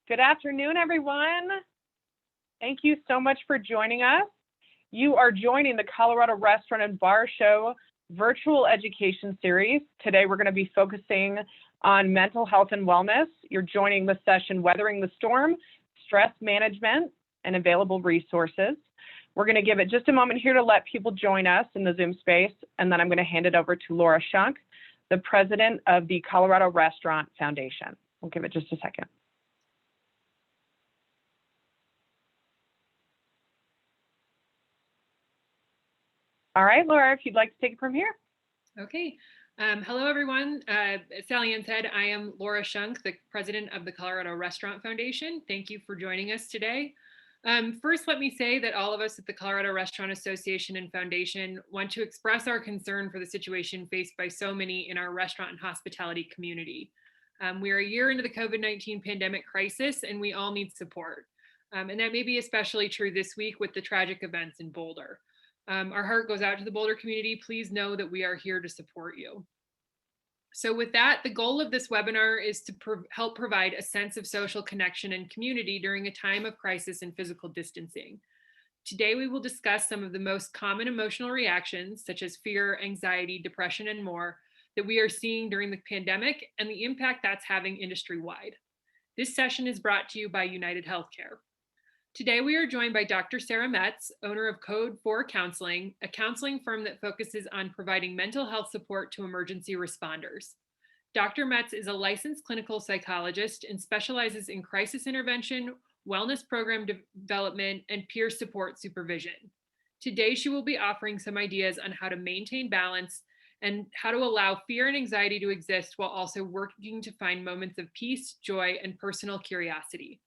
Good afternoon, everyone. Thank you so much for joining us. You are joining the Colorado Restaurant and Bar Show virtual education series. Today, we're going to be focusing on mental health and wellness. You're joining the session, Weathering the Storm, Stress Management, and Available Resources. We're going to give it just a moment here to let people join us in the Zoom space, and then I'm going to hand it over to Laura Shunk, the president of the Colorado Restaurant Foundation. We'll give it just a second. All right, Laura, if you'd like to take it from here. Okay. Hello, everyone. As Sally Ann said, I am Laura Shunk, the president of the Colorado Restaurant Foundation. Thank you for joining us today. First, let me say that all of us at the Colorado Restaurant Association and Foundation want to express our concern for the situation faced by so many in our restaurant and hospitality community. We are a year into the COVID-19 pandemic crisis, and we all need support. And that may be especially true this week with the tragic events in Boulder. Our heart goes out to the Boulder community. Please know that we are here to support you. So with that, the goal of this webinar is to help provide a sense of social connection and community during a time of crisis and physical distancing. Today, we will discuss some of the most common emotional reactions, such as fear, anxiety, depression, and more, that we are seeing during the pandemic and the impact that's having industry-wide. This session is brought to you by United Healthcare. Today, we are joined by Dr. Sarah Metz, owner of Code 4 Counseling, a counseling firm that focuses on providing mental health support to emergency responders. Dr. Metz is a licensed clinical psychologist and specializes in crisis intervention, wellness program development, and peer support supervision. Today, she will be offering some ideas on how to maintain balance and how to allow fear and anxiety to exist while also working to find moments of peace, joy, and personal curiosity.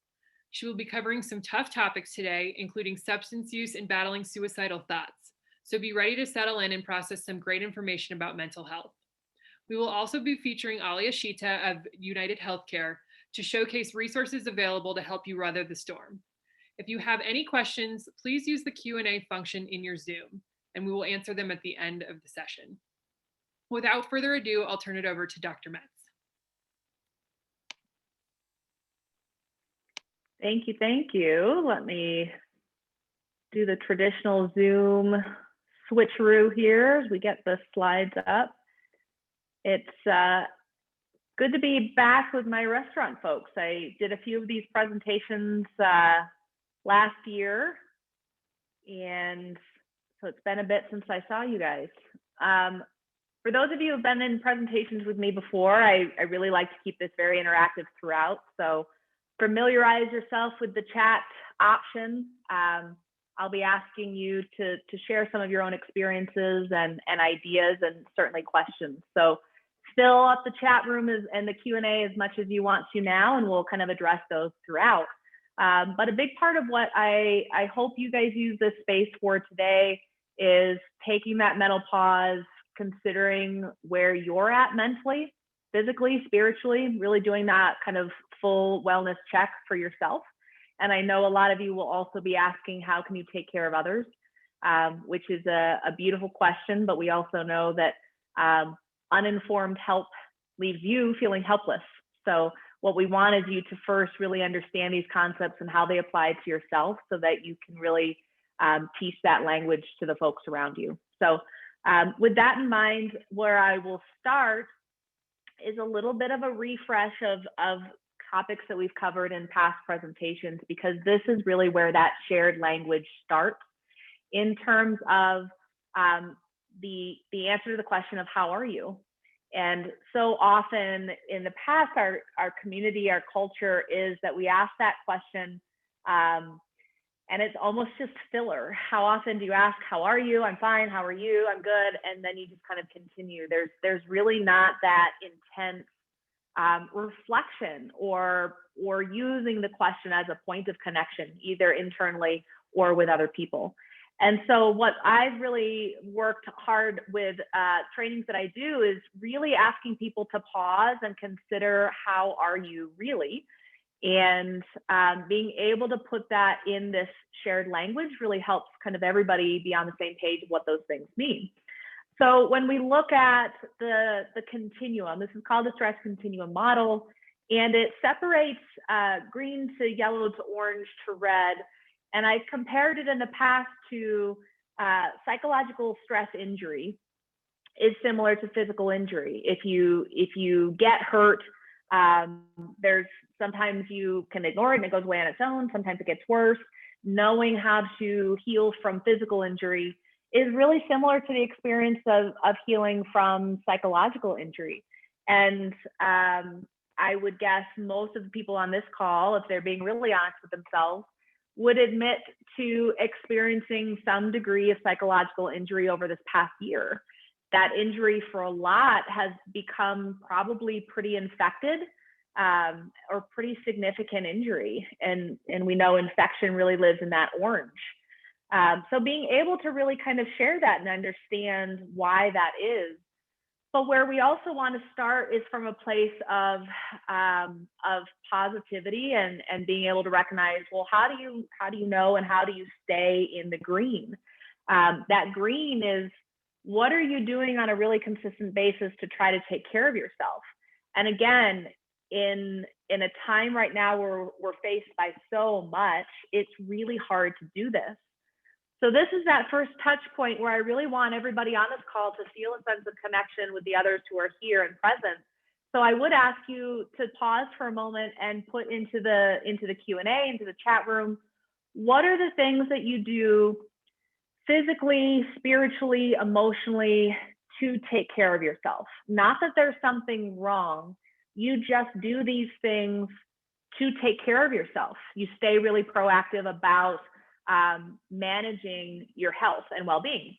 She will be covering some tough topics today, including substance use and battling suicidal thoughts. So be ready to settle in and process some great information about mental health. We will also be featuring Alia Shita of United Healthcare to showcase resources available to help you weather the storm. If you have any questions, please use the Q&A function in your Zoom, and we will answer them at the end of the session. Without further ado, I'll turn it over to Dr. Metz. Thank you, thank you. Let me do the traditional Zoom switcheroo here as we get the slides up. It's good to be back with my restaurant folks. I did a few of these presentations last year, and so it's been a bit since I saw you guys. For those of you who've been in presentations with me before, I really like to keep this very interactive throughout. So familiarize yourself with the chat option. I'll be asking you to share some of your own experiences and ideas and certainly questions. So fill up the chat room and the Q&A as much as you want to now, and we'll kind of address those throughout. But a big part of what I hope you guys use this space for today is taking that mental pause, considering where you're at mentally, physically, spiritually, really doing that kind of full wellness check for yourself. And I know a lot of you will also be asking, how can you take care of others? Which is a beautiful question, but we also know that uninformed help leaves you feeling helpless. So what we want is you to first really understand these concepts and how they apply to yourself so that you can really teach that language to the folks around you. So with that in mind, where I will start is a little bit of a refresh of topics that we've covered in past presentations, because this is really where that shared language starts in terms of the answer to the question of how are you? And so often in the past, our community, our culture is that we ask that question and it's almost just filler. How often do you ask, how are you? I'm fine. How are you? I'm good. And then you just kind of continue. There's really not that intense reflection or using the question as a point of connection, either internally or with other people. And so what I've really worked hard with trainings that I do is really asking people to pause and consider, how are you really? And being able to put that in this shared language really helps kind of everybody be on the same page of what those things mean. So when we look at the continuum, this is called the stress continuum model. And it separates green to yellow to orange to red. And I've compared it in the past to psychological stress injury is similar to physical injury. If you get hurt, there's sometimes you can ignore it and it goes away on its own. Sometimes it gets worse. Knowing how to heal from physical injury is really similar to the experience of healing from psychological injury. And I would guess most of the people on this call, if they're being really honest with themselves, would admit to experiencing some degree of psychological injury over this past year. That injury for a lot has become probably pretty infected or pretty significant injury. And we know infection really lives in that orange. So being able to really kind of share that and understand why that is. But where we also want to start is from a place of positivity and being able to recognize, well, how do you know and how do you stay in the green? That green is, what are you doing on a really consistent basis to try to take care of yourself? And again, in a time right now where we're faced by so much, it's really hard to do this. So this is that first touch point where I really want everybody on this call to feel a sense of connection with the others who are here and present. So I would ask you to pause for a moment and put into the Q&A, into the chat room, what are the things that you do physically, spiritually, emotionally to take care of yourself? Not that there's something wrong. You just do these things to take care of yourself. You stay really proactive about managing your health and well-being.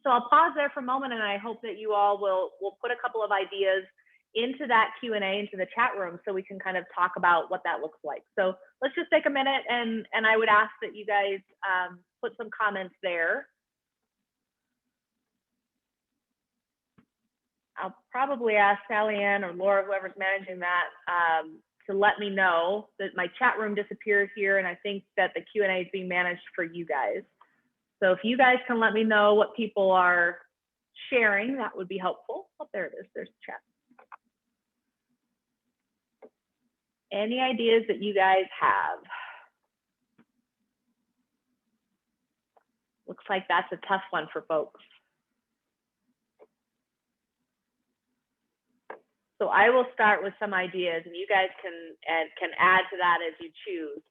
So I'll pause there for a moment, and I hope that you all will put a couple of ideas into that Q&A, into the chat room, so we can kind of talk about what that looks like. So let's just take a minute, and I would ask that you guys put some comments there. I'll probably ask Sally Ann or Laura, whoever's managing that, to let me know that my chat room disappeared here, and I think that the Q&A is being managed for you guys. So if you guys can let me know what people are sharing, that would be helpful. Oh, there it is, there's the chat. Any ideas that you guys have? Looks like that's a tough one for folks. So I will start with some ideas, and you guys can add to that as you choose.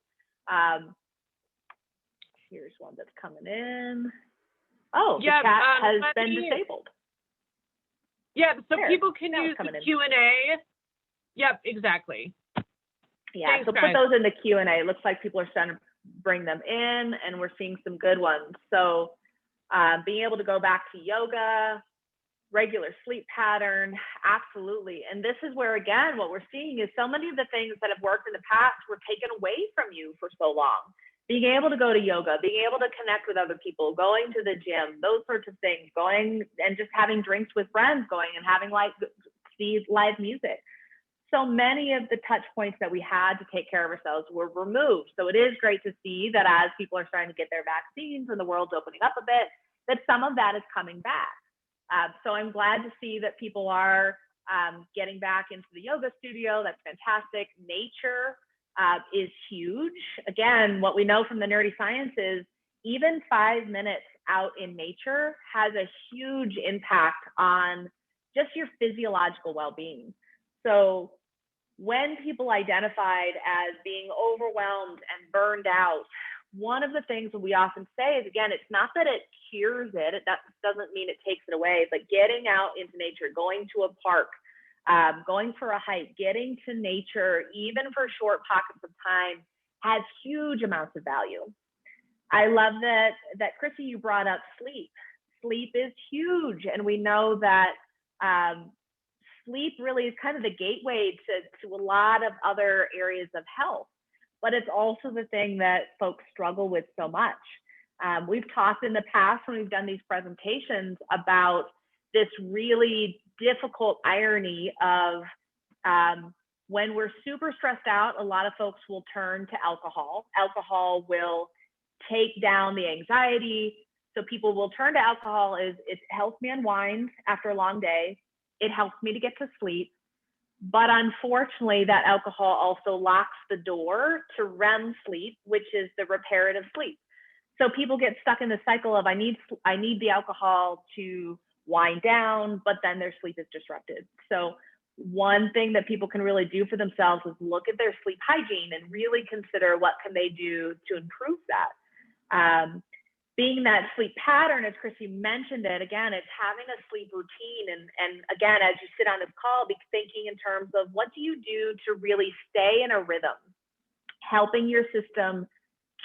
Here's one that's coming in. Oh, the chat has been disabled. Yeah, so there, people can use the Q&A. Yep, exactly. Yeah, thanks, so guys. put those in the Q&A. It looks like people are starting to bring them in, and we're seeing some good ones. So being able to go back to yoga, regular sleep pattern, absolutely. And this is where, again, what we're seeing is so many of the things that have worked in the past were taken away from you for so long. Being able to go to yoga, being able to connect with other people, going to the gym, those sorts of things, going and just having drinks with friends, going and having live music. So many of the touch points that we had to take care of ourselves were removed. So it is great to see that as people are starting to get their vaccines and the world's opening up a bit, that some of that is coming back. So I'm glad to see that people are getting back into the yoga studio. That's fantastic. Nature is huge. Again, what we know from the nerdy science is even 5 minutes out in nature has a huge impact on just your physiological well-being. So when people identified as being overwhelmed and burned out, one of the things that we often say is, again, it's not that it cures it, that doesn't mean it takes it away, but getting out into nature, going to a park, going for a hike, getting to nature, even for short pockets of time, has huge amounts of value. I love that Chrissy, you brought up sleep. Sleep is huge, and we know that sleep really is kind of the gateway to a lot of other areas of health. But it's also the thing that folks struggle with so much. We've talked in the past when we've done these presentations about this really difficult irony of when we're super stressed out, a lot of folks will turn to alcohol. Alcohol will take down the anxiety. So people will turn to alcohol. It helps me unwind after a long day. It helps me to get to sleep. But unfortunately, that alcohol also locks the door to REM sleep, which is the reparative sleep. So people get stuck in the cycle of I need the alcohol to wind down, but then their sleep is disrupted. So one thing that people can really do for themselves is look at their sleep hygiene and really consider what can they do to improve that. Being that sleep pattern, as Chrissy mentioned it, again, it's having a sleep routine. And again, as you sit on this call, be thinking in terms of what do you do to really stay in a rhythm, helping your system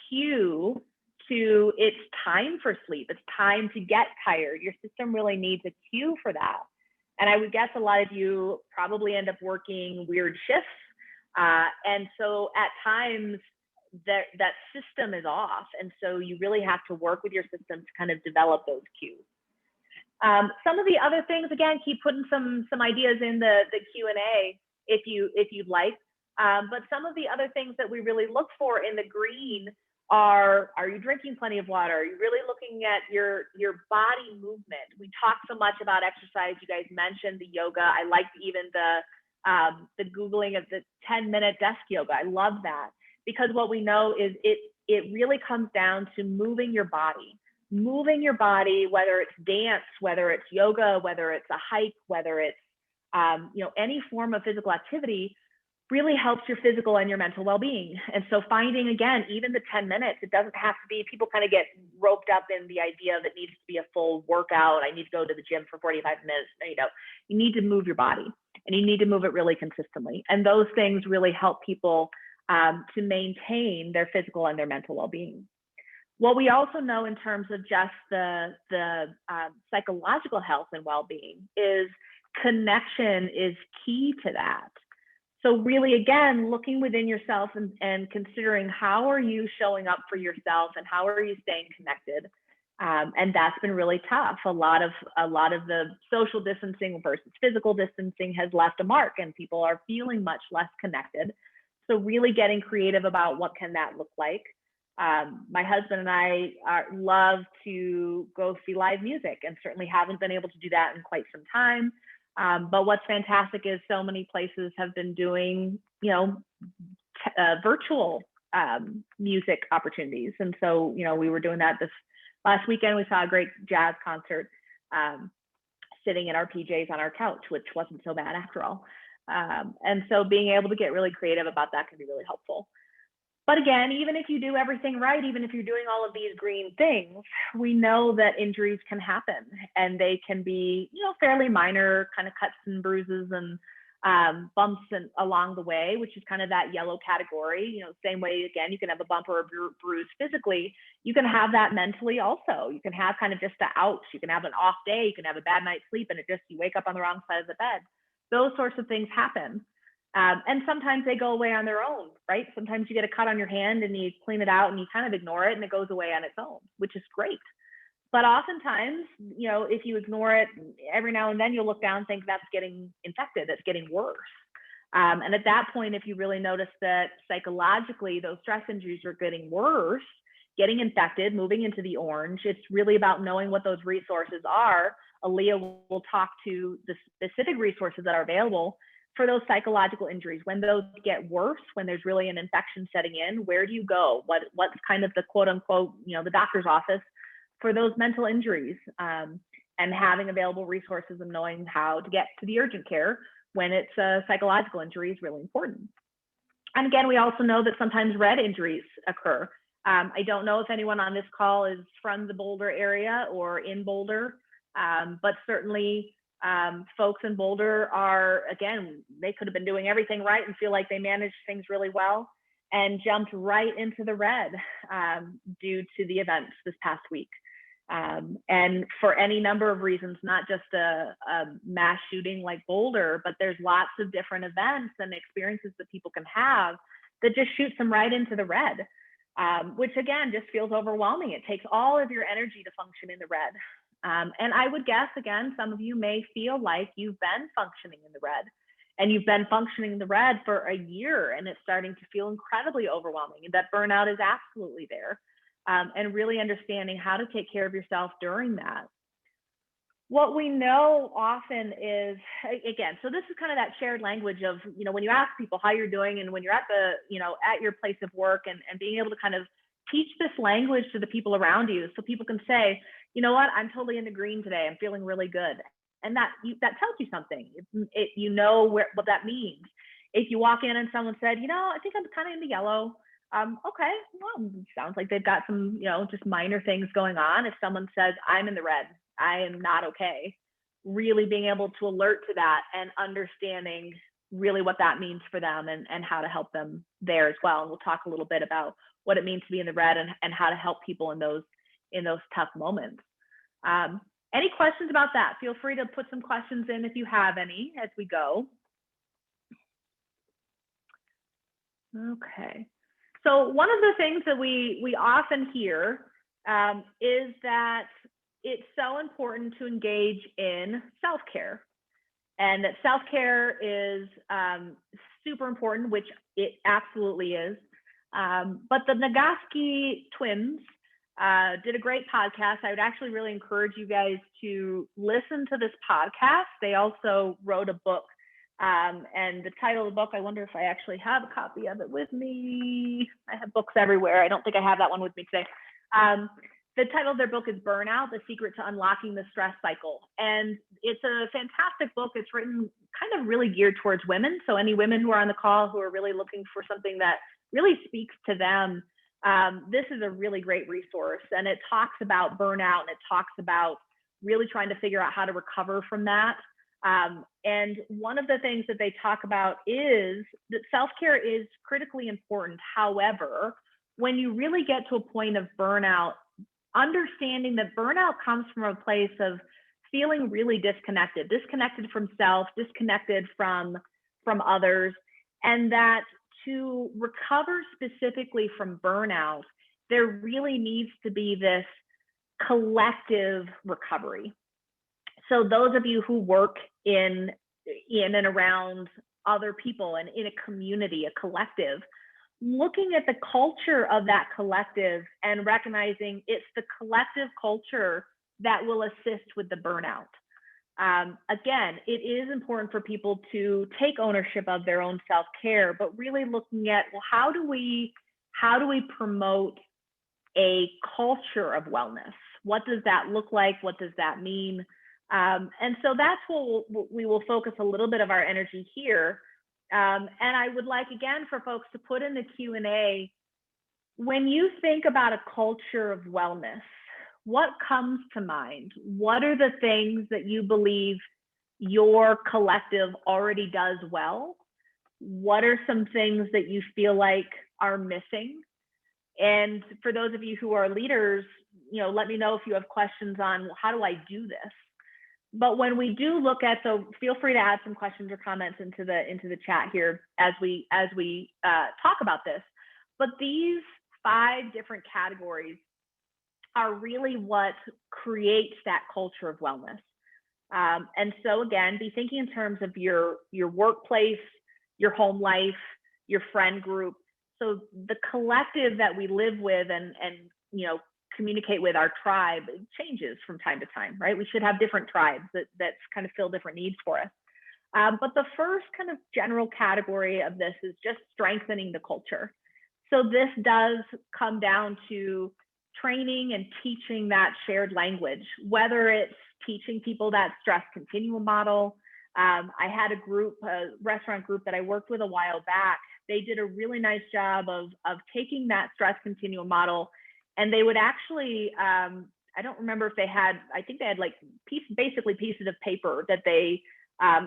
cue to it's time for sleep. It's time to get tired. Your system really needs a cue for that. And I would guess a lot of you probably end up working weird shifts. And so at times, that system is off, and so you really have to work with your system to kind of develop those cues. Some of the other things, again, keep putting some ideas in the Q&A if you'd like. But some of the other things that we really look for in the green are you drinking plenty of water? Are you really looking at your body movement? We talk so much about exercise. You guys mentioned the yoga. I like even the Googling of the 10-minute desk yoga. I love that. Because what we know is it really comes down to moving your body, whether it's dance, whether it's yoga, whether it's a hike, whether it's any form of physical activity, really helps your physical and your mental well-being. And so finding, again, even the 10 minutes, it doesn't have to be, people kind of get roped up in the idea that it needs to be a full workout. I need to go to the gym for 45 minutes. You need to move your body, and you need to move it really consistently. And those things really help people to maintain their physical and their mental well-being. What we also know in terms of just the psychological health and well-being is connection is key to that. So really, again, looking within yourself and considering how are you showing up for yourself and how are you staying connected. And that's been really tough. A lot of the social distancing versus physical distancing has left a mark, and people are feeling much less connected. So really getting creative about what can that look like. My husband and I love to go see live music, and certainly haven't been able to do that in quite some time. But what's fantastic is so many places have been doing, virtual music opportunities. And so, we were doing that this last weekend. We saw a great jazz concert sitting in our PJs on our couch, which wasn't so bad after all. And so being able to get really creative about that can be really helpful. But again, even if you do everything right, even if you're doing all of these green things, we know that injuries can happen, and they can be, fairly minor kind of cuts and bruises and bumps along the way, which is kind of that yellow category. Same way, again, you can have a bump or a bruise physically. You can have that mentally also. You can have kind of just a ouch. You can have an off day. You can have a bad night's sleep, and you wake up on the wrong side of the bed. Those sorts of things happen. And sometimes they go away on their own, right? Sometimes you get a cut on your hand and you clean it out and you kind of ignore it and it goes away on its own, which is great. But oftentimes, if you ignore it, every now and then you'll look down and think that's getting infected, that's getting worse. And at that point, if you really notice that psychologically those stress injuries are getting worse, getting infected, moving into the orange, it's really about knowing what those resources are. Aaliyah will talk to the specific resources that are available for those psychological injuries. When those get worse, when there's really an infection setting in, where do you go? What's kind of the quote unquote, the doctor's office for those mental injuries, and having available resources and knowing how to get to the urgent care when it's a psychological injury is really important. And again, we also know that sometimes red injuries occur. I don't know if anyone on this call is from the Boulder area or in Boulder, but certainly folks in Boulder are, again, they could have been doing everything right and feel like they managed things really well and jumped right into the red due to the events this past week. And for any number of reasons, not just a mass shooting like Boulder, but there's lots of different events and experiences that people can have that just shoots them right into the red, which again, just feels overwhelming. It takes all of your energy to function in the red. And I would guess, again, some of you may feel like you've been functioning in the red, and you've been functioning in the red for a year, and it's starting to feel incredibly overwhelming, and that burnout is absolutely there. And really understanding how to take care of yourself during that. What we know often is, again, so this is kind of that shared language of, when you ask people how you're doing, and when you're at at your place of work, and being able to kind of teach this language to the people around you, so people can say, you know what, I'm totally in the green today. I'm feeling really good. And that tells you something. What that means. If you walk in and someone said, I think I'm kind of in the yellow. Okay, well, sounds like they've got some, just minor things going on. If someone says, I'm in the red, I am not okay, really being able to alert to that and understanding really what that means for them, and how to help them there as well. And we'll talk a little bit about what it means to be in the red, and how to help people in those tough moments. Any questions about that? Feel free to put some questions in if you have any as we go. Okay. So one of the things that we often hear is that it's so important to engage in self-care, and that self-care is super important, which it absolutely is. But the Nagoski twins did a great podcast. I would actually really encourage you guys to listen to this podcast. They also wrote a book, and the title of the book, I wonder if I actually have a copy of it with me. I have books everywhere. I don't think I have that one with me today. The title of their book is Burnout: The Secret to Unlocking the Stress Cycle. And it's a fantastic book. It's written kind of really geared towards women. So any women who are on the call who are really looking for something that really speaks to them, this is a really great resource. And it talks about burnout, and it talks about really trying to figure out how to recover from that. And one of the things that they talk about is that self-care is critically important. However, when you really get to a point of burnout, understanding that burnout comes from a place of feeling really disconnected from self, disconnected from others, and that to recover specifically from burnout, there really needs to be this collective recovery. So those of you who work in and around other people and in a community, a collective, looking at the culture of that collective and recognizing it's the collective culture that will assist with the burnout. Again, it is important for people to take ownership of their own self-care, but really looking at, well, how do we promote a culture of wellness? What does that look like? What does that mean? And so that's what we will focus a little bit of our energy here. And I would like, again, for folks to put in the Q&A, when you think about a culture of wellness, what comes to mind? What are the things that you believe your collective already does well? What are some things that you feel like are missing? And for those of you who are leaders, let me know if you have questions on, well, how do I do this? But when we do look at, so feel free to add some questions or comments into the chat here as we talk about this. But these 5 different categories are really what creates that culture of wellness. And so again, be thinking in terms of your workplace, your home life, your friend group. So the collective that we live with and communicate with, our tribe, changes from time to time, right? We should have different tribes that kind of fill different needs for us. But the first kind of general category of this is just strengthening the culture. So this does come down to training and teaching that shared language, whether it's teaching people that stress continuum model. I had a restaurant group that I worked with a while back. They did a really nice job of taking that stress continuum model. And they would actually, I don't remember if they had, I think they had like basically pieces of paper that they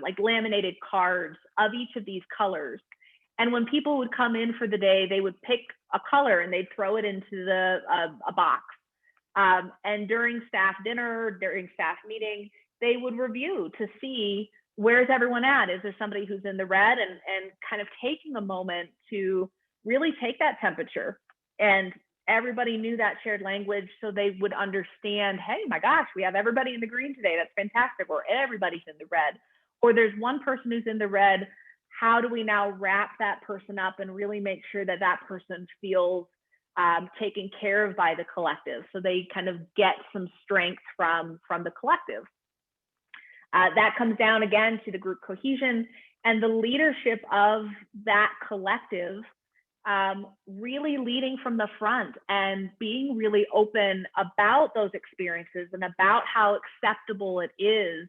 like laminated cards of each of these colors. And when people would come in for the day, they would pick a color and they'd throw it into a box. And during staff dinner, during staff meeting, they would review to see where's everyone at? Is there somebody who's in the red? And kind of taking a moment to really take that temperature, and everybody knew that shared language, so they would understand, hey, my gosh, we have everybody in the green today. That's fantastic. Or everybody's in the red. Or there's one person who's in the red. How do we now wrap that person up and really make sure that that person feels taken care of by the collective, so they kind of get some strength from the collective? That comes down again to the group cohesion and the leadership of that collective, really leading from the front and being really open about those experiences and about how acceptable it is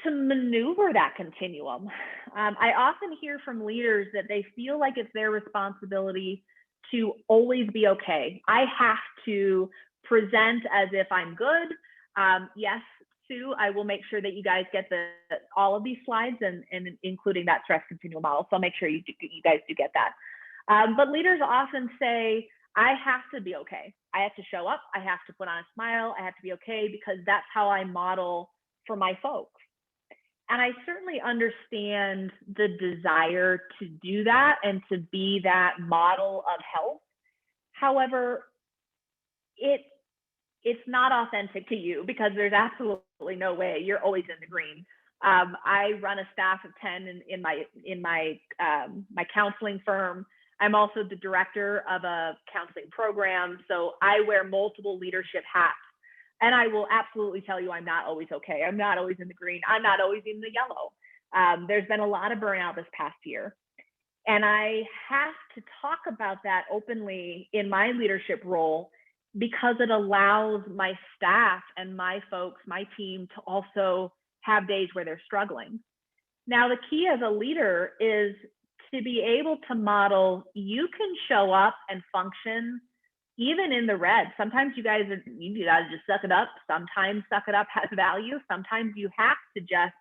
to maneuver that continuum. I often hear from leaders that they feel like it's their responsibility to always be okay. I have to present as if I'm good. Yes, Sue, I will make sure that you guys get all of these slides and including that stress continuum model. So I'll make sure you guys do get that. But leaders often say, I have to be okay. I have to show up. I have to put on a smile. I have to be okay because that's how I model for my folks. And I certainly understand the desire to do that and to be that model of health. However, it's not authentic to you because there's absolutely no way you're always in the green. I run a staff of 10 in my counseling firm. I'm also the director of a counseling program, so I wear multiple leadership hats. And I will absolutely tell you, I'm not always okay. I'm not always in the green. I'm not always in the yellow. There's been a lot of burnout this past year. And I have to talk about that openly in my leadership role because it allows my staff and my folks, my team, to also have days where they're struggling. Now, the key as a leader is to be able to model, you can show up and function even in the red. Sometimes you guys just suck it up. Sometimes suck it up has value. Sometimes you have to just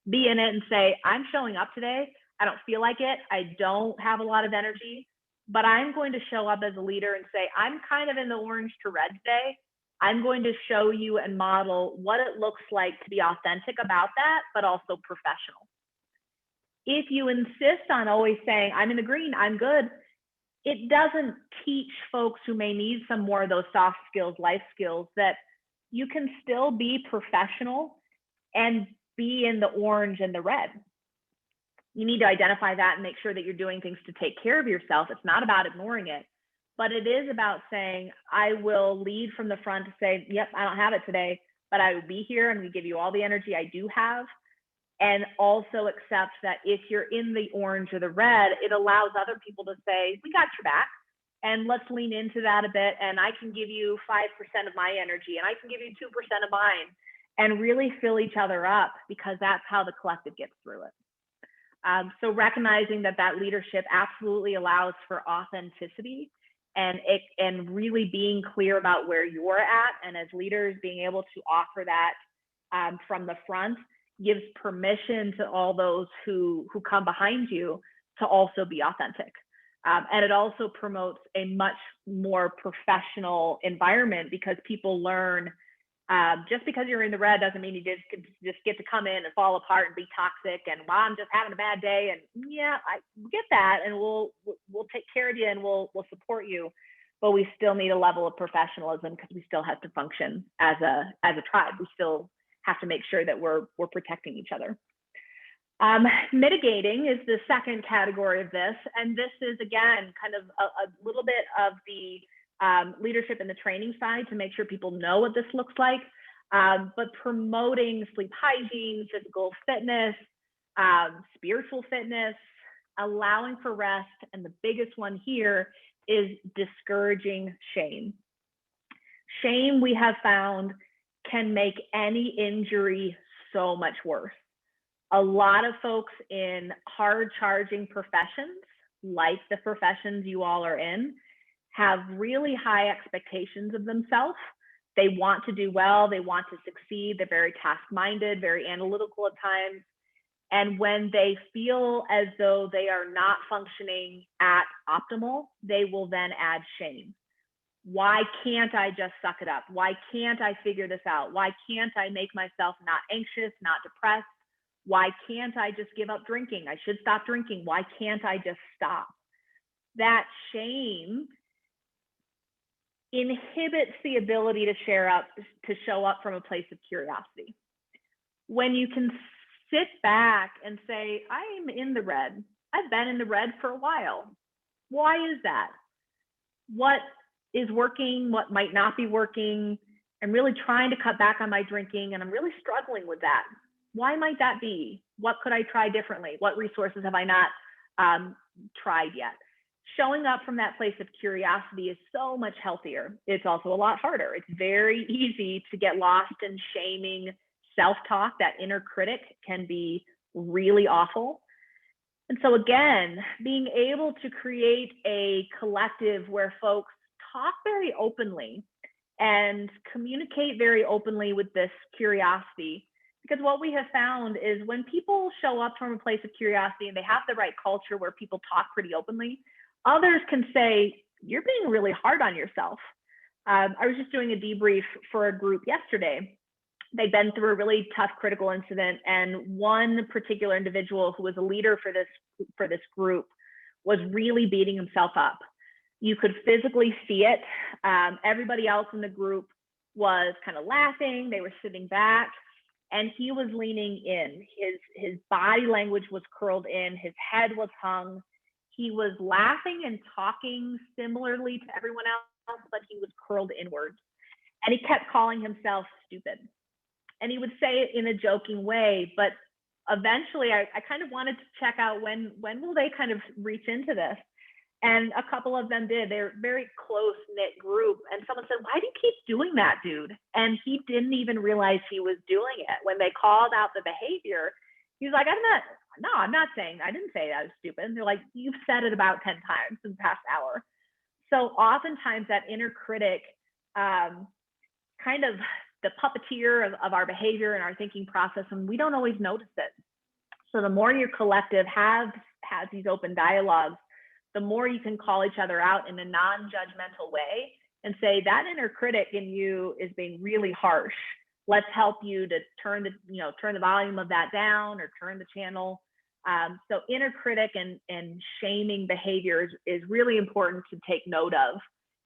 be in it and say, I'm showing up today. I don't feel like it. I don't have a lot of energy, but I'm going to show up as a leader and say, I'm kind of in the orange to red today. I'm going to show you and model what it looks like to be authentic about that, but also professional. If you insist on always saying, I'm in the green, I'm good, it doesn't teach folks who may need some more of those soft skills, life skills, that you can still be professional and be in the orange and the red. You need to identify that and make sure that you're doing things to take care of yourself. It's not about ignoring it, but it is about saying, I will lead from the front to say, yep, I don't have it today, but I will be here and we give you all the energy I do have. And also accept that if you're in the orange or the red, it allows other people to say, we got your back, and let's lean into that a bit. And I can give you 5% of my energy, and I can give you 2% of mine, and really fill each other up, because that's how the collective gets through it. So recognizing that leadership absolutely allows for authenticity and really being clear about where you're at. And as leaders, being able to offer that from the front gives permission to all those who come behind you to also be authentic. And it also promotes a much more professional environment, because people learn just because you're in the red doesn't mean you just get to come in and fall apart and be toxic and, well, I'm just having a bad day. And yeah, I get that. And we'll take care of you and we'll support you. But we still need a level of professionalism, because we still have to function as a tribe. We still have to make sure that we're protecting each other. Mitigating is the second category of this. And this is, again, kind of a little bit of the leadership and the training side to make sure people know what this looks like, but promoting sleep hygiene, physical fitness, spiritual fitness, allowing for rest. And the biggest one here is discouraging shame. Shame, we have found, can make any injury so much worse. A lot of folks in hard charging professions, like the professions you all are in, have really high expectations of themselves. They want to do well, they want to succeed, they're very task-minded, very analytical at times. And when they feel as though they are not functioning at optimal, they will then add shame. Why can't I just suck it up? Why can't I figure this out? Why can't I make myself not anxious, not depressed? Why can't I just give up drinking? I should stop drinking. Why can't I just stop? That shame inhibits the ability to show up from a place of curiosity. When you can sit back and say, I'm in the red. I've been in the red for a while. Why is that? What is working? What might not be working? I'm really trying to cut back on my drinking, and I'm really struggling with that. Why might that be? What could I try differently? What resources have I not tried yet? Showing up from that place of curiosity is so much healthier. It's also a lot harder. It's very easy to get lost in shaming self-talk. That inner critic can be really awful. And so again, being able to create a collective where folks talk very openly and communicate very openly with this curiosity. Because what we have found is when people show up from a place of curiosity and they have the right culture where people talk pretty openly, others can say, you're being really hard on yourself. I was just doing a debrief for a group yesterday. They'd been through a really tough critical incident, and one particular individual who was a leader for this group was really beating himself up. You could physically see it. Everybody else in the group was kind of laughing. They were sitting back, and he was leaning in. His body language was curled in. His head was hung. He was laughing and talking similarly to everyone else, but he was curled inward. And he kept calling himself stupid. And he would say it in a joking way, but eventually I kind of wanted to check out when will they kind of reach into this? And a couple of them did. They're a very close-knit group. And someone said, why do you keep doing that, dude? And he didn't even realize he was doing it. When they called out the behavior, he was like, I'm not saying, I didn't say that was stupid. And they're like, you've said it about 10 times in the past hour. So oftentimes that inner critic, kind of the puppeteer of our behavior and our thinking process, and we don't always notice it. So the more your collective has these open dialogues, the more you can call each other out in a non-judgmental way and say, that inner critic in you is being really harsh. Let's help you to turn the volume of that down or turn the channel. So inner critic and shaming behaviors is really important to take note of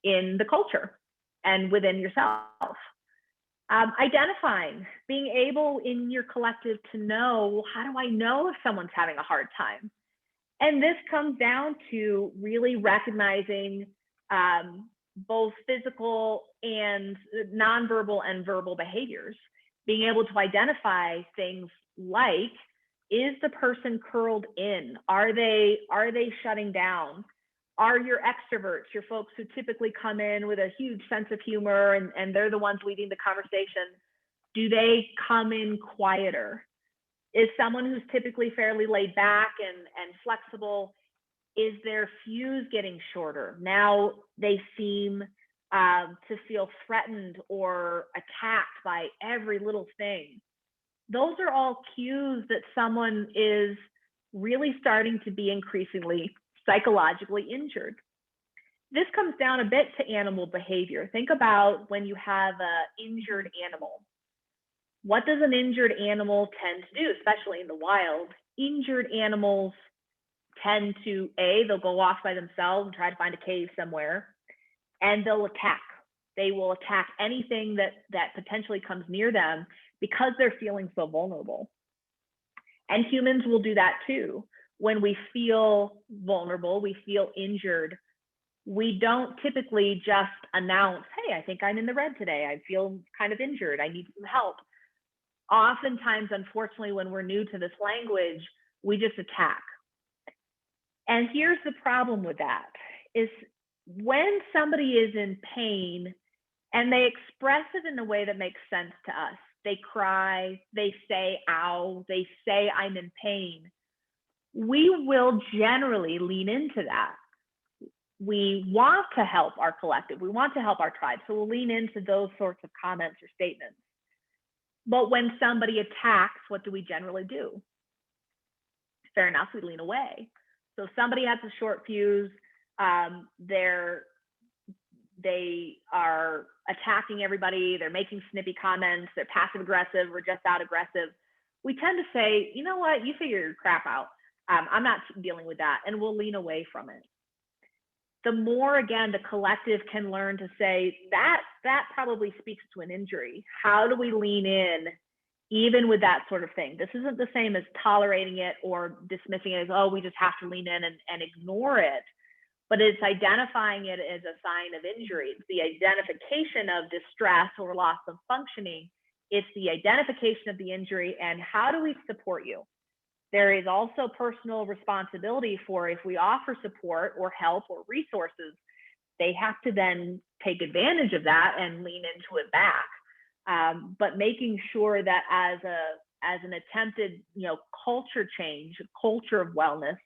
in the culture and within yourself. Identifying, being able in your collective to know, well, how do I know if someone's having a hard time? And this comes down to really recognizing both physical and nonverbal and verbal behaviors. Being able to identify things like, is the person curled in? Are they shutting down? Are your extroverts, your folks who typically come in with a huge sense of humor and they're the ones leading the conversation, do they come in quieter? Is someone who's typically fairly laid back and flexible, is their fuse getting shorter? Now they seem to feel threatened or attacked by every little thing. Those are all cues that someone is really starting to be increasingly psychologically injured. This comes down a bit to animal behavior. Think about when you have an injured animal. What does an injured animal tend to do, especially in the wild? Injured animals tend to, they'll go off by themselves and try to find a cave somewhere, and they'll attack. They will attack anything that potentially comes near them because they're feeling so vulnerable. And humans will do that too. When we feel vulnerable, we feel injured, we don't typically just announce, hey, I think I'm in the red today. I feel kind of injured. I need some help. Oftentimes, unfortunately, when we're new to this language, we just attack. And here's the problem with that, is when somebody is in pain and they express it in a way that makes sense to us, they cry, they say, ow, they say, I'm in pain, we will generally lean into that. We want to help our collective. We want to help our tribe. So we'll lean into those sorts of comments or statements. But when somebody attacks, what do we generally do? Fair enough, we lean away. So somebody has a short fuse, they are attacking everybody, they're making snippy comments, they're passive aggressive or just out aggressive. We tend to say, you know what, you figure your crap out. I'm not dealing with that, and we'll lean away from it. The more, again, the collective can learn to say that probably speaks to an injury. How do we lean in even with that sort of thing? This isn't the same as tolerating it or dismissing it as, oh, we just have to lean in and ignore it. But it's identifying it as a sign of injury. It's the identification of distress or loss of functioning it's the identification of the injury and how do we support you. There is also personal responsibility for if we offer support or help or resources, they have to then take advantage of that and lean into it back. But making sure that as an attempted, culture change, culture of wellness,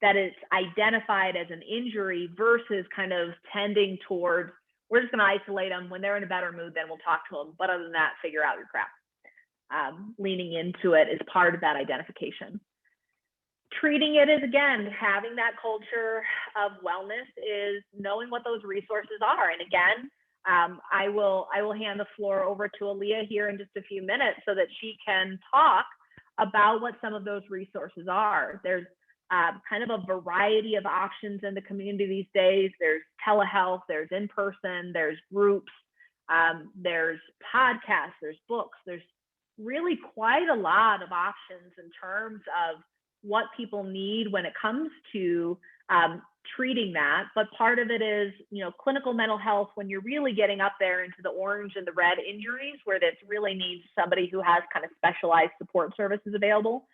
that it's identified as an injury versus kind of tending towards, we're just going to isolate them. When they're in a better mood, then we'll talk to them. But other than that, figure out your crap. Leaning into it is part of that identification. Treating it as, again, having that culture of wellness is knowing what those resources are. And again, I will hand the floor over to Aaliyah here in just a few minutes so that she can talk about what some of those resources are. There's kind of a variety of options in the community these days. There's telehealth, there's in-person, there's groups, there's podcasts, there's books. There's really quite a lot of options in terms of what people need when it comes to treating that. But part of it is, clinical mental health, when you're really getting up there into the orange and the red injuries, where this really needs somebody who has kind of specialized support services available.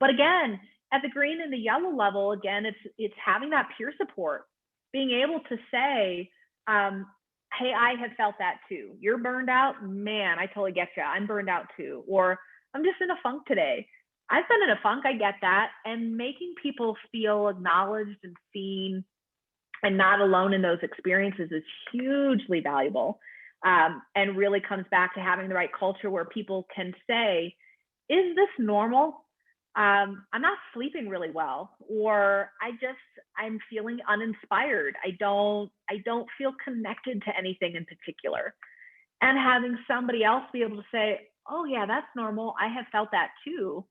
But again, at the green and the yellow level, again, it's having that peer support, being able to say, hey, I have felt that too. You're burned out? Man, I totally get you. I'm burned out too. Or I'm just in a funk today. I've been in a funk, I get that. And making people feel acknowledged and seen and not alone in those experiences is hugely valuable, and really comes back to having the right culture where people can say, is this normal? I'm not sleeping really well, or I'm feeling uninspired. I don't feel connected to anything in particular. And having somebody else be able to say, oh yeah, that's normal. I have felt that too,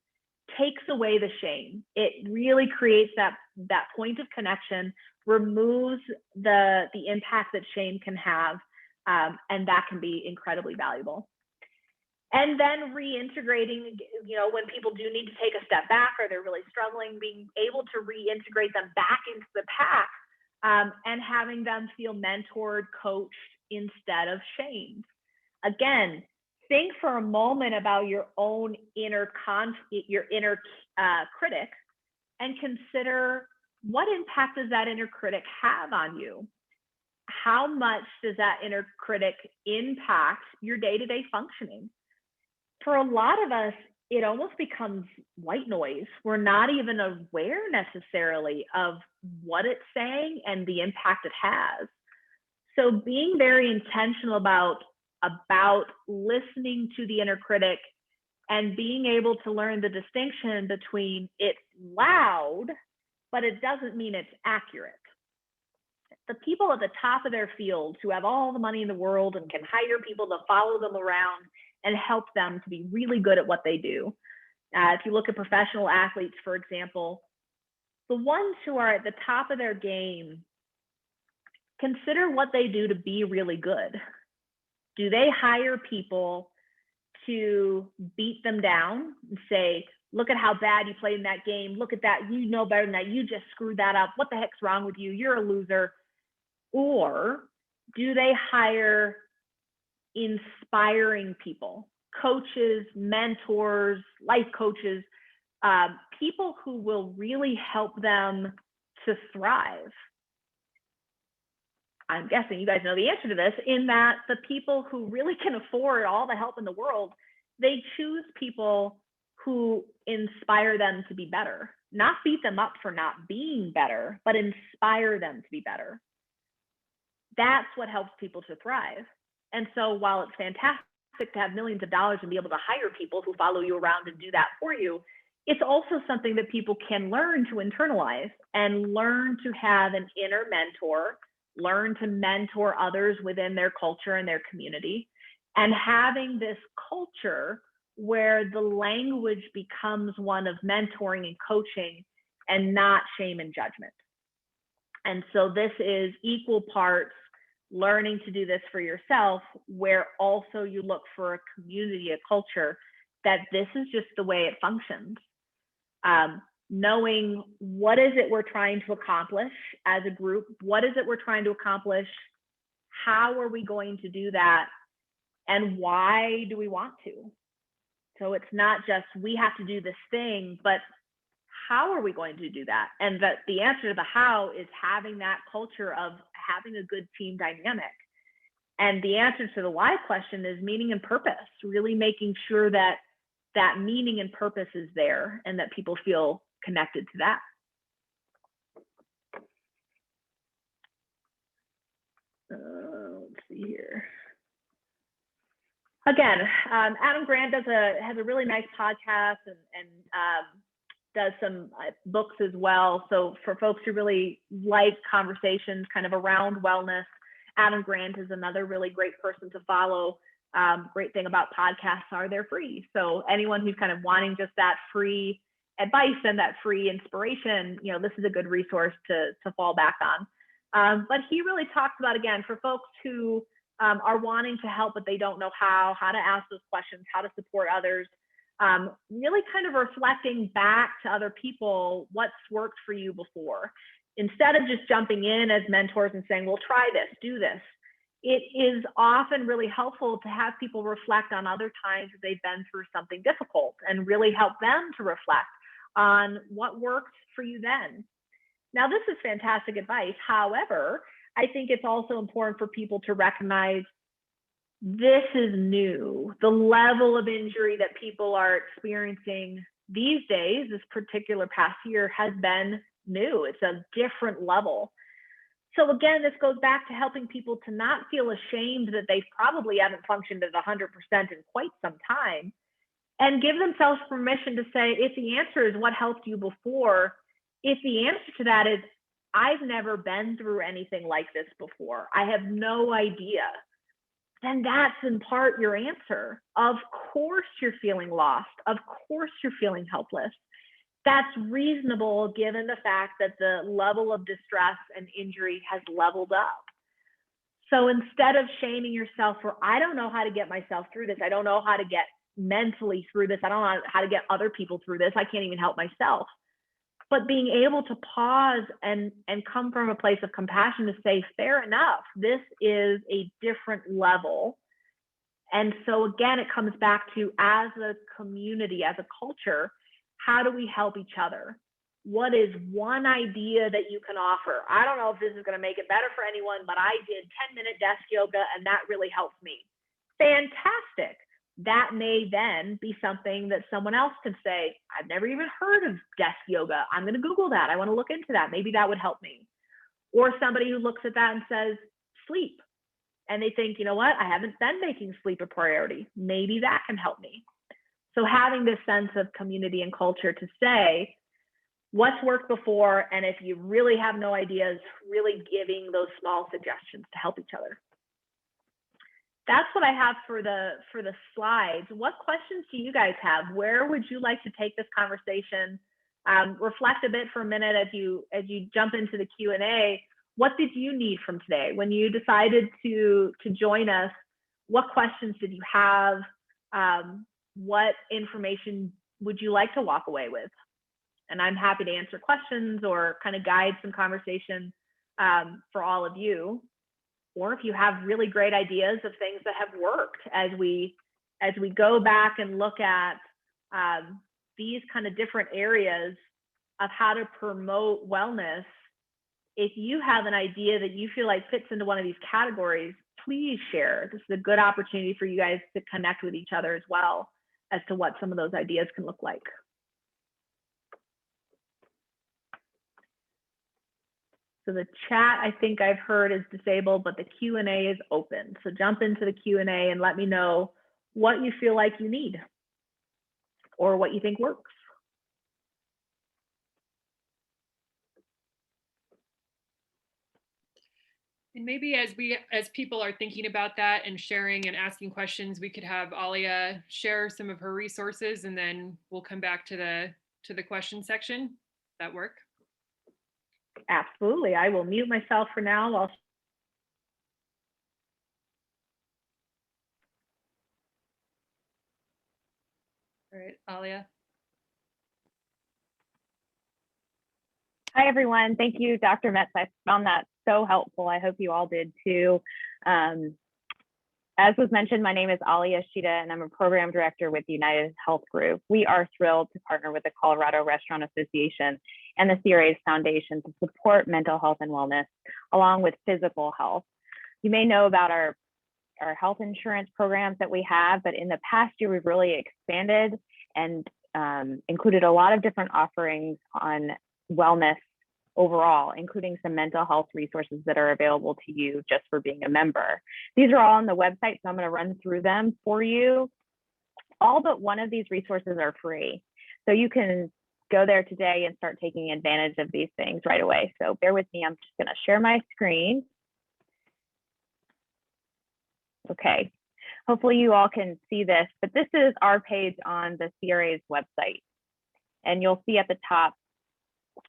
takes away the shame. It really creates that point of connection, removes the impact that shame can have, and that can be incredibly valuable. And then reintegrating, when people do need to take a step back or they're really struggling, being able to reintegrate them back into the pack, and having them feel mentored, coached instead of shamed. Again, think for a moment about your own inner critic, and consider, what impact does that inner critic have on you? How much does that inner critic impact your day-to-day functioning? For a lot of us, it almost becomes white noise. We're not even aware necessarily of what it's saying and the impact it has. So being very intentional about listening to the inner critic and being able to learn the distinction between it's loud, but it doesn't mean it's accurate. The people at the top of their fields who have all the money in the world and can hire people to follow them around and help them to be really good at what they do. If you look at professional athletes, for example, the ones who are at the top of their game, consider what they do to be really good. Do they hire people to beat them down and say, look at how bad you played in that game. Look at that. You know better than that. You just screwed that up. What the heck's wrong with you? You're a loser. Or do they hire inspiring people, coaches, mentors, life coaches, people who will really help them to thrive? I'm guessing you guys know the answer to this, in that the people who really can afford all the help in the world, they choose people who inspire them to be better, not beat them up for not being better, but inspire them to be better. That's what helps people to thrive. And so while it's fantastic to have millions of dollars and be able to hire people who follow you around and do that for you, it's also something that people can learn to internalize and learn to have an inner mentor, learn to mentor others within their culture and their community, and having this culture where the language becomes one of mentoring and coaching and not shame and judgment. And so this is equal parts learning to do this for yourself, where also you look for a community, a culture, that this is just the way it functions. Knowing what is it we're trying to accomplish as a group, what is it we're trying to accomplish, how are we going to do that, And why do we want to? So it's not just we have to do this thing, but how are we going to do that? And that the answer to the how is having that culture of having a good team dynamic. And the answer to the why question is meaning and purpose, really making sure that that meaning and purpose is there and that people feel connected to that. Let's see here. Again, Adam Grant has a really nice podcast and does some books as well. So for folks who really like conversations kind of around wellness, Adam Grant is another really great person to follow. Great thing about podcasts are they're free. So anyone who's kind of wanting just that free advice and that free inspiration, this is a good resource to fall back on. But he really talks about, again, for folks who are wanting to help, but they don't know how to ask those questions, how to support others, really kind of reflecting back to other people what's worked for you before. Instead of just jumping in as mentors and saying, well, try this, do this. It is often really helpful to have people reflect on other times that they've been through something difficult and really help them to reflect on what worked for you then. Now, this is fantastic advice. However, I think it's also important for people to recognize this is new. The level of injury that people are experiencing these days, this particular past year, has been new. It's a different level. So again, this goes back to helping people to not feel ashamed that they probably haven't functioned at 100% in quite some time, and give themselves permission to say, if the answer is what helped you before, if the answer to that is, I've never been through anything like this before, I have no idea, then that's in part your answer. Of course you're feeling lost. Of course you're feeling helpless. That's reasonable given the fact that the level of distress and injury has leveled up. So instead of shaming yourself for, I don't know how to get myself through this, I don't know how to get mentally through this, I don't know how to get other people through this, I can't even help myself. But being able to pause and come from a place of compassion to say, fair enough, this is a different level. And so again, it comes back to, as a community, as a culture, how do we help each other? What is one idea that you can offer? I don't know if this is going to make it better for anyone, but I did 10-minute desk yoga and that really helped me. Fantastic. That may then be something that someone else can say, I've never even heard of desk yoga. I'm going to Google that. I want to look into that. Maybe that would help me. Or somebody who looks at that and says, sleep. And they think, you know what? I haven't been making sleep a priority. Maybe that can help me. So having this sense of community and culture to say what's worked before, and if you really have no ideas, really giving those small suggestions to help each other. That's what I have for the slides. What questions do you guys have? Where would you like to take this conversation? Reflect a bit for a minute as you jump into the Q&A. What did you need from today? When you decided to join us, what questions did you have? What information would you like to walk away with? And I'm happy to answer questions or kind of guide some conversation for all of you. Or if you have really great ideas of things that have worked as we go back and look at these kind of different areas of how to promote wellness. If you have an idea that you feel like fits into one of these categories, please share. This is a good opportunity for you guys to connect with each other as well as to what some of those ideas can look like. So the chat, I think I've heard, is disabled, but the Q&A is open. So jump into the Q&A and let me know what you feel like you need or what you think works. And maybe as people are thinking about that and sharing and asking questions, we could have Alia share some of her resources, and then we'll come back to the question section. Does that work? Absolutely. I will mute myself for now while all right, Alia. Hi, everyone. Thank you, Dr. Metz. I found that so helpful. I hope you all did too. as was mentioned, my name is Ali Ashita, and I'm a program director with United Health Group. We are thrilled to partner with the Colorado Restaurant Association and the CRA's Foundation to support mental health and wellness, along with physical health. You may know about our health insurance programs that we have, but in the past year, we've really expanded and included a lot of different offerings on wellness overall, including some mental health resources that are available to you just for being a member. These are all on the website, so I'm going to run through them for you. All but one of these resources are free. So you can go there today and start taking advantage of these things right away. So bear with me, I'm just going to share my screen. Okay, hopefully you all can see this, but this is our page on the CRA's website. And you'll see at the top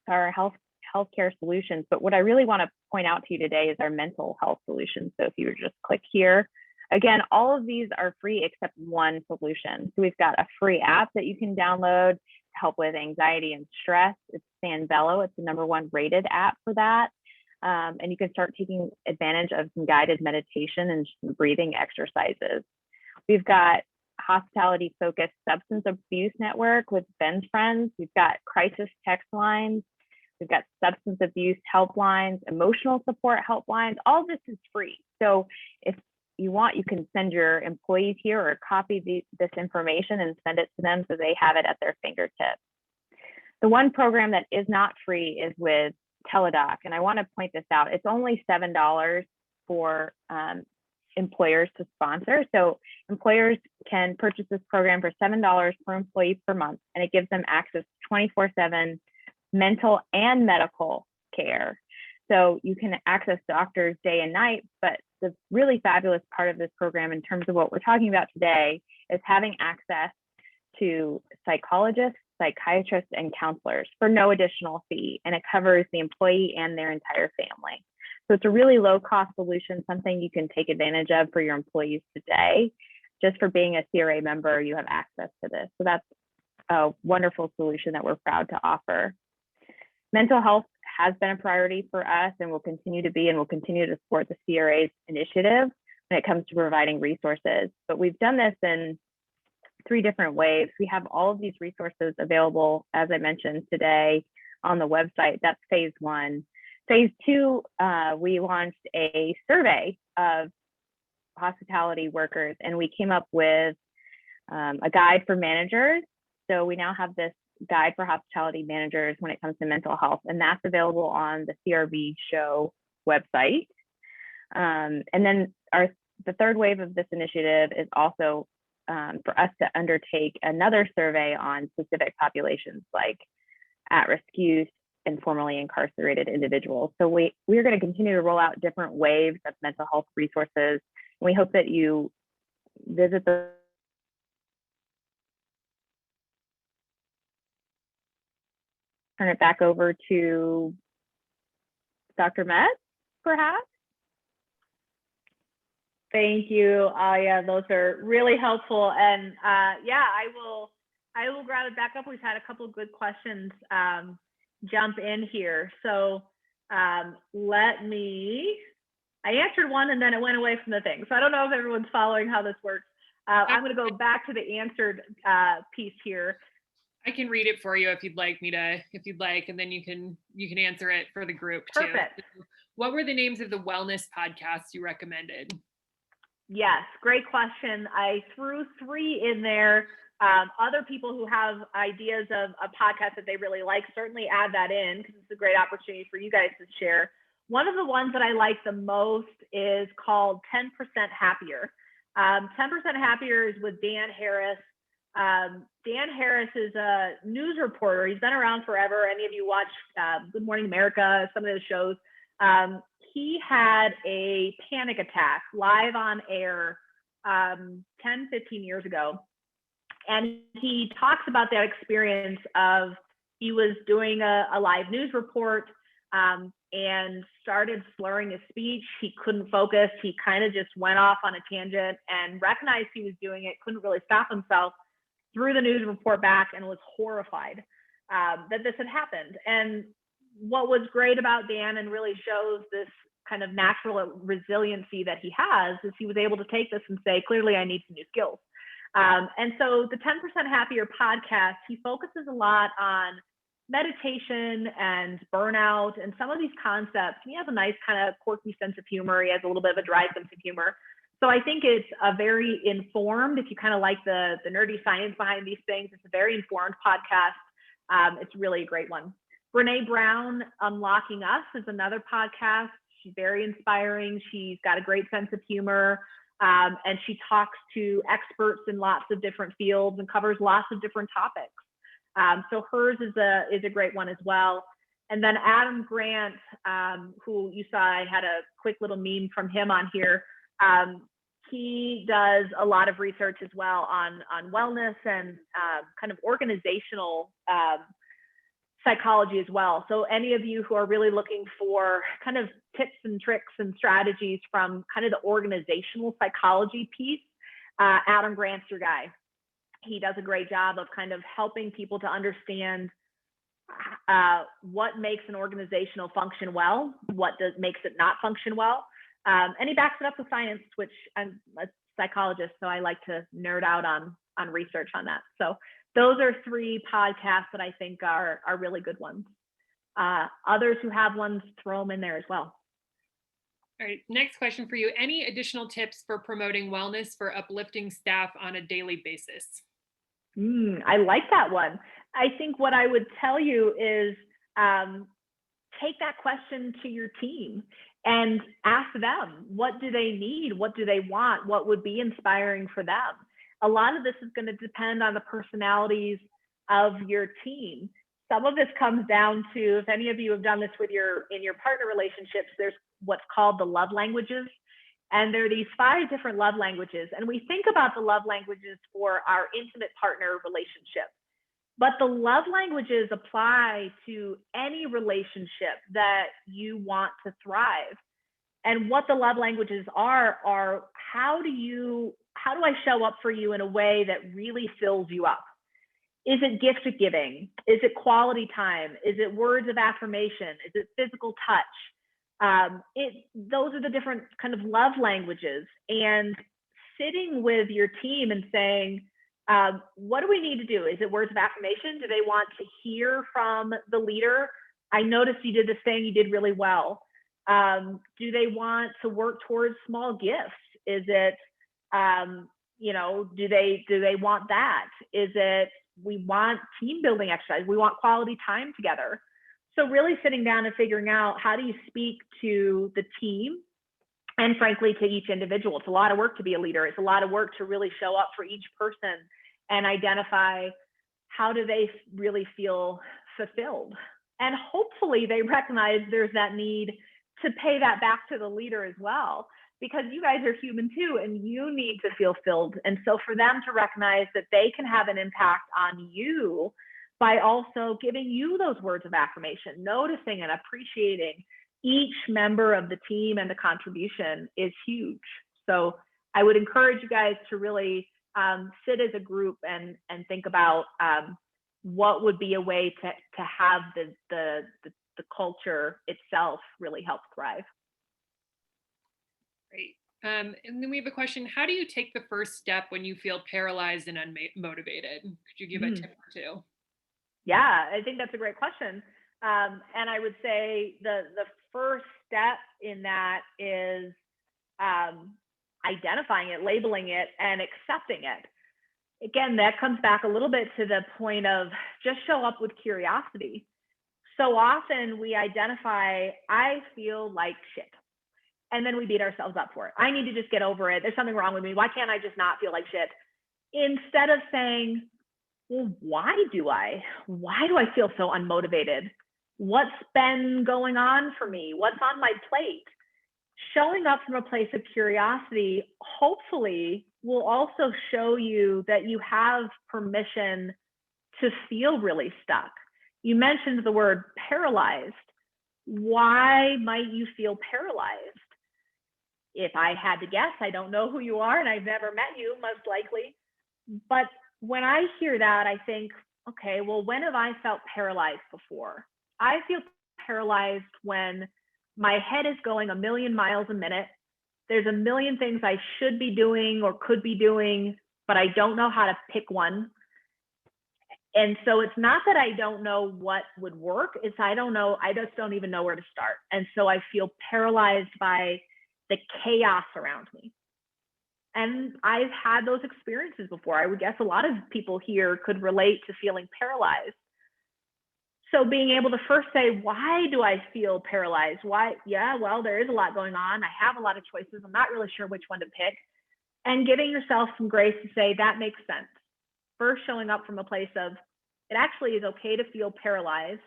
our healthcare solutions, but what I really want to point out to you today is our mental health solutions. So if you would just click here, again, all of these are free except one solution. So we've got a free app that you can download to help with anxiety and stress. It's Sanvello. It's the #1 rated app for that. And you can start taking advantage of some guided meditation and some breathing exercises. We've got hospitality focused substance abuse network with Ben's Friends. We've got crisis text lines. We've got substance abuse helplines, emotional support helplines. All this is free. So if you want, you can send your employees here or copy this information and send it to them so they have it at their fingertips. The one program that is not free is with Teladoc. And I want to point this out. It's only $7 for employers to sponsor. So employers can purchase this program for $7 per employee per month, and it gives them access to 24/7 mental and medical care. So you can access doctors day and night, but the really fabulous part of this program in terms of what we're talking about today is having access to psychologists, psychiatrists, and counselors for no additional fee, and it covers the employee and their entire family. So it's a really low cost solution, something you can take advantage of for your employees today. Just for being a CRA member, you have access to this. So that's a wonderful solution that we're proud to offer. Mental health has been a priority for us and will continue to be, and will continue to support the CRA's initiative when it comes to providing resources. But we've done this in 3 different ways. We have all of these resources available, as I mentioned today, on the website. That's phase 1. Phase 2, we launched a survey of hospitality workers, and we came up with a guide for managers. So we now have this guide for hospitality managers when it comes to mental health, and that's available on the CRB show website. And then the third wave of this initiative is also for us to undertake another survey on specific populations like at-risk youth and formerly incarcerated individuals. So we're going to continue to roll out different waves of mental health resources. And we hope that you visit the turn it back over to Dr. Metz, perhaps. Thank you, Alia. Those are really helpful. And yeah, I will grab it back up. We've had a couple of good questions jump in here. So I answered one and then it went away from the thing. So I don't know if everyone's following how this works. I'm going to go back to the answered piece here. I can read it for you if you'd like, and then you can answer it for the group too. Perfect. What were the names of the wellness podcasts you recommended? Yes, great question. I threw 3 in there. Other people who have ideas of a podcast that they really like, certainly add that in because it's a great opportunity for you guys to share. One of the ones that I like the most is called 10% Happier. 10% Happier is with Dan Harris. Dan Harris is a news reporter. He's been around forever. Any of you watch Good Morning America, some of those shows. He had a panic attack live on air 10, 15 years ago. And he talks about that experience of he was doing a live news report and started slurring his speech. He couldn't focus. He kind of just went off on a tangent and recognized he was doing it, couldn't really stop himself, threw the news report back and was horrified that this had happened. And what was great about Dan and really shows this kind of natural resiliency that he has is he was able to take this and say, clearly I need some new skills. And so the 10% Happier podcast, he focuses a lot on meditation and burnout and some of these concepts. He has a nice kind of quirky sense of humor. He has a little bit of a dry sense of humor. So I think it's a very informed, if you kind of like the nerdy science behind these things, it's a very informed podcast. It's really a great one. Brene Brown, Unlocking Us, is another podcast. She's very inspiring. She's got a great sense of humor. And she talks to experts in lots of different fields and covers lots of different topics. So hers is a great one as well. And then Adam Grant, who you saw, I had a quick little meme from him on here. He does a lot of research as well on wellness and kind of organizational psychology as well. So any of you who are really looking for kind of tips and tricks and strategies from kind of the organizational psychology piece, Adam Grant's your guy. He does a great job of kind of helping people to understand what makes an organizational function well, what makes it not function well. And he backs it up with science, which I'm a psychologist, so I like to nerd out on research on that. So those are 3 podcasts that I think are really good ones. Others who have ones, throw them in there as well. All right, next question for you. Any additional tips for promoting wellness for uplifting staff on a daily basis? I like that one. I think what I would tell you is take that question to your team and ask them, what do they need? What do they want? What would be inspiring for them? A lot of this is going to depend on the personalities of your team. Some of this comes down to, if any of you have done this in your partner relationships, there's what's called the love languages. And there are these 5 different love languages. And we think about the love languages for our intimate partner relationship. But the love languages apply to any relationship that you want to thrive. And what the love languages are how do I show up for you in a way that really fills you up? Is it gift giving? Is it quality time? Is it words of affirmation? Is it physical touch? Those are the different kind of love languages. And sitting with your team and saying, what do we need to do? Is it words of affirmation? Do they want to hear from the leader? I noticed you did this thing, you did really well. Do they want to work towards small gifts? Is it, do they want that? Is it, we want team building exercise, we want quality time together. So really sitting down and figuring out, how do you speak to the team and frankly to each individual? It's a lot of work to be a leader. It's a lot of work to really show up for each person and identify, how do they really feel fulfilled? And hopefully they recognize there's that need to pay that back to the leader as well, because you guys are human too, and you need to feel filled. And so for them to recognize that they can have an impact on you by also giving you those words of affirmation, noticing and appreciating each member of the team and the contribution is huge. So I would encourage you guys to really sit as a group and think about what would be a way to have the culture itself really help thrive. Great. And then we have a question. How do you take the first step when you feel paralyzed and unmotivated? Could you give a tip or 2? Yeah, I think that's a great question. And I would say the first step in that is identifying it, labeling it, and accepting it. Again, that comes back a little bit to the point of just show up with curiosity. So often we identify, I feel like shit. And then we beat ourselves up for it. I need to just get over it. There's something wrong with me. Why can't I just not feel like shit? Instead of saying, well, why do I feel so unmotivated? What's been going on for me? What's on my plate? Showing up from a place of curiosity, hopefully, will also show you that you have permission to feel really stuck. You mentioned the word paralyzed. Why might you feel paralyzed? If I had to guess, I don't know who you are and I've never met you, most likely. But when I hear that, I think, okay, well, when have I felt paralyzed before? I feel paralyzed when my head is going a million miles a minute. There's a million things I should be doing or could be doing, but I don't know how to pick one. And so it's not that I don't know what would work, it's I don't know, I just don't even know where to start. And so I feel paralyzed by the chaos around me. And I've had those experiences before. I would guess a lot of people here could relate to feeling paralyzed. So being able to first say, why do I feel paralyzed? Why? Yeah, well, there is a lot going on. I have a lot of choices. I'm not really sure which one to pick. And giving yourself some grace to say, that makes sense. First, showing up from a place of, it actually is okay to feel paralyzed.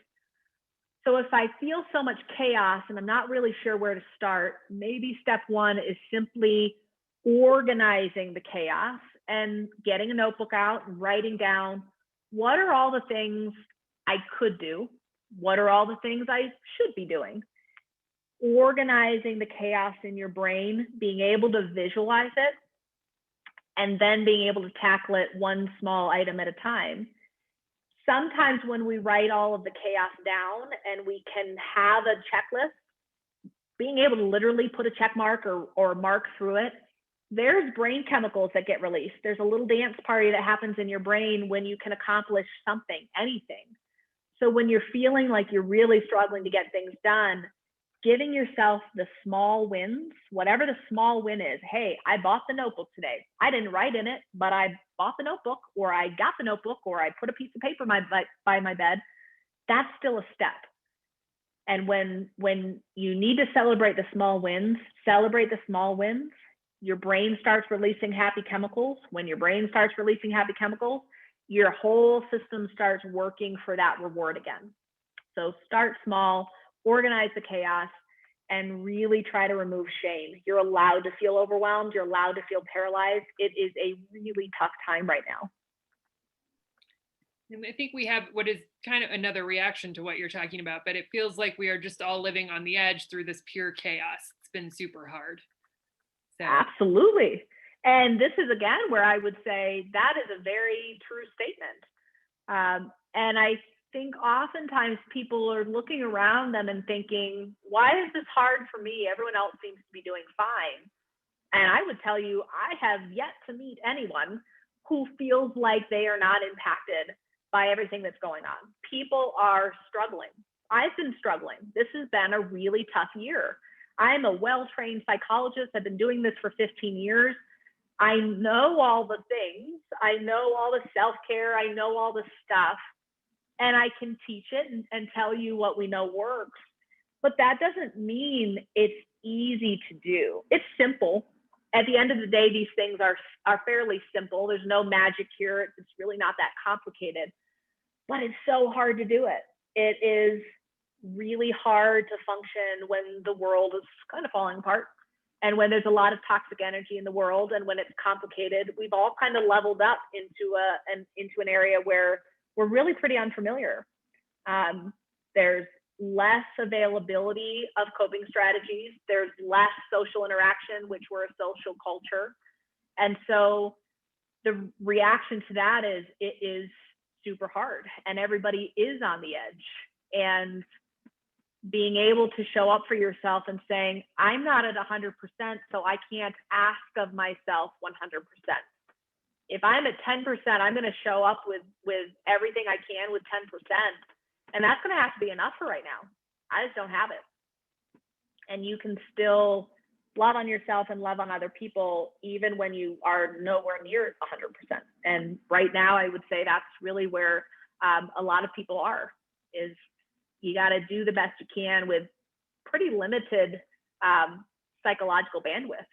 So if I feel so much chaos and I'm not really sure where to start, maybe step one is simply organizing the chaos and getting a notebook out and writing down, what are all the things I could do? What are all the things I should be doing? Organizing the chaos in your brain, being able to visualize it, and then being able to tackle it one small item at a time. Sometimes when we write all of the chaos down and we can have a checklist, being able to literally put a check mark or mark through it, there's brain chemicals that get released. There's a little dance party that happens in your brain when you can accomplish something, anything. So when you're feeling like you're really struggling to get things done, giving yourself the small wins, whatever the small win is. Hey, I bought the notebook today. I didn't write in it, but I bought the notebook, or I got the notebook, or I put a piece of paper by my bed. That's still a step. And when you need to celebrate the small wins, celebrate the small wins. Your brain starts releasing happy chemicals. When your brain starts releasing happy chemicals, your whole system starts working for that reward again. So start small, organize the chaos, and really try to remove shame. You're allowed to feel overwhelmed. You're allowed to feel paralyzed. It is a really tough time right now. And I think we have what is kind of another reaction to what you're talking about, but it feels like we are just all living on the edge through this pure chaos. It's been super hard. So. Absolutely. And this is, again, where I would say that is a very true statement. And I think oftentimes people are looking around them and thinking, why is this hard for me? Everyone else seems to be doing fine. And I would tell you, I have yet to meet anyone who feels like they are not impacted by everything that's going on. People are struggling. I've been struggling. This has been a really tough year. I'm a well-trained psychologist. I've been doing this for 15 years. I know all the things. I know all the self-care. I know all the stuff. And I can teach it and tell you what we know works. But that doesn't mean it's easy to do. It's simple. At the end of the day, these things are fairly simple. There's no magic here. It's really not that complicated. But it's so hard to do it. It is really hard to function when the world is kind of falling apart, and when there's a lot of toxic energy in the world, and when it's complicated. We've all kind of leveled up into an area where we're really pretty unfamiliar. There's less availability of coping strategies. There's less social interaction, which we're a social culture. And so the reaction to that is, it is super hard, and everybody is on the edge. And being able to show up for yourself and saying, I'm not at 100%, so I can't ask of myself 100%. If I'm at 10%, I'm going to show up with everything I can with 10%. And that's going to have to be enough for right now. I just don't have it. And you can still love on yourself and love on other people, even when you are nowhere near 100%. And right now, I would say that's really where a lot of people are, is you got to do the best you can with pretty limited psychological bandwidth.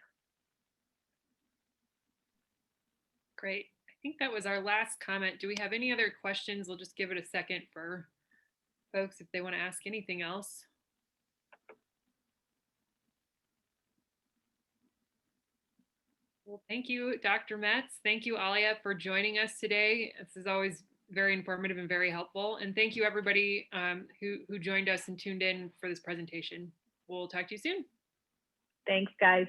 Great. I think that was our last comment. Do we have any other questions? We'll just give it a second for folks if they want to ask anything else. Well, thank you, Dr. Metz. Thank you, Alia, for joining us today. This is always very informative and very helpful. And thank you, everybody who joined us and tuned in for this presentation. We'll talk to you soon. Thanks, guys.